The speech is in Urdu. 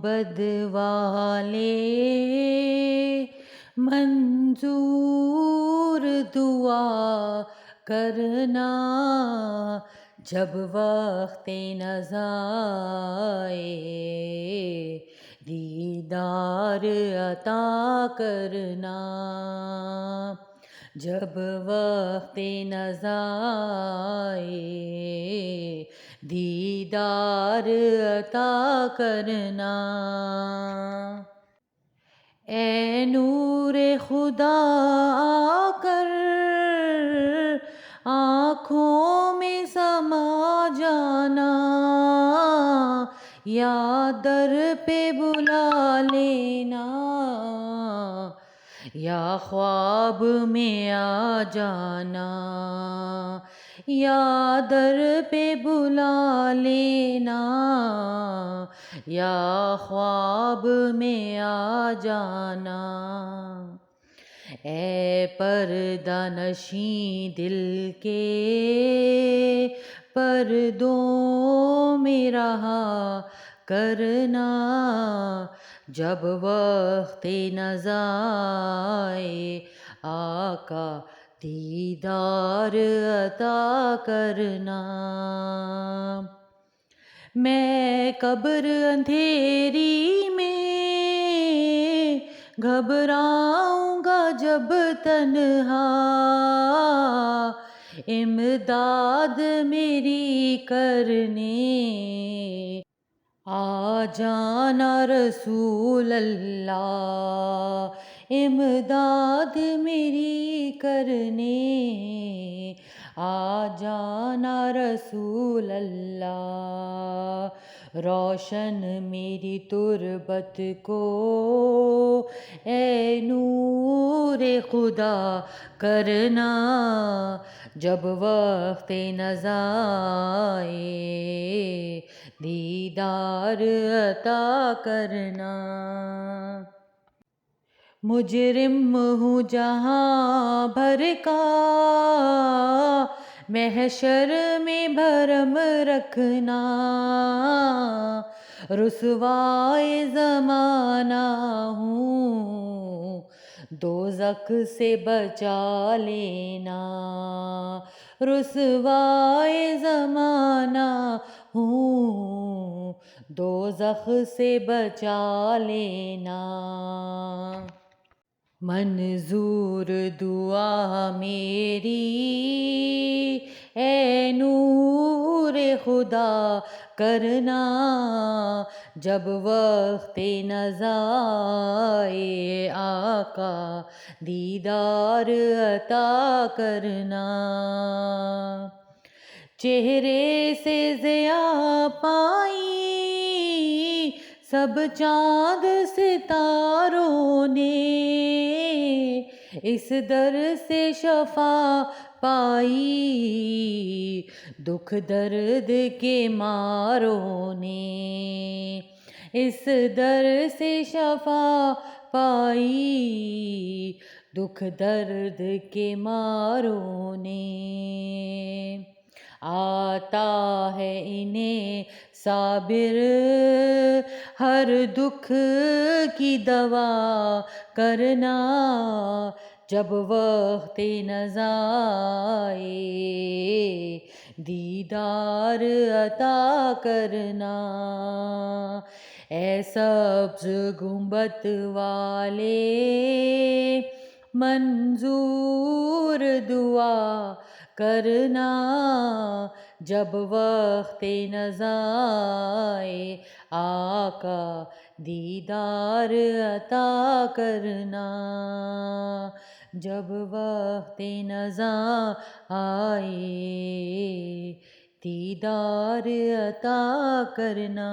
گنبد والے منظور دعا کرنا، جب وقت نزا آئے دیدار عطا کرنا، جب وقت نزا آئے دیدار عطا کرنا۔ اے نور خدا آ کر آنکھوں میں سما جانا، یا در پہ بلا لینا، یا خواب میں آ جانا، یا در پہ بلا لینا، یا خواب میں آ جانا۔ اے پردہ نشیں دل کے پردوں میں رہا کرنا، جب وقت نزا آئے آقا دیدار عطا کرنا۔ میں قبر اندھیری میں گھبراؤں گا جب تنہا، امداد میری کرنے آ جانا رسول اللہ، امداد میری کرنے آ جانا رسول اللہ۔ روشن میری تربت کو اے نور خدا کرنا، جب وقت نزا آئے دیدار عطا کرنا۔ مجرم ہوں جہاں بھر کا محشر میں بھرم رکھنا، رسوائے زمانہ ہوں دوزخ سے بچا لینا، رسوائے زمانہ ہوں دوزخ سے بچا لینا۔ منظور دعا میری اے نور خدا کرنا، جب وقت نزا آئے آقا دیدار عطا کرنا۔ چہرے سے ضیاء پائی سب چاند ستاروں نے، اس در سے شفا پائی دکھ درد کے ماروں نے، اس در سے شفا پائی دکھ درد کے ماروں نے۔ آتا ہے انہیں صابر ہر دکھ کی دوا کرنا، جب وقت نزا آئے دیدار عطا کرنا۔ اے سبز گنبد والے منظور دعا کرنا، جب وقت نزا آئے آقا دیدار عطا کرنا، جب وقت نزا آئے دیدار عطا کرنا۔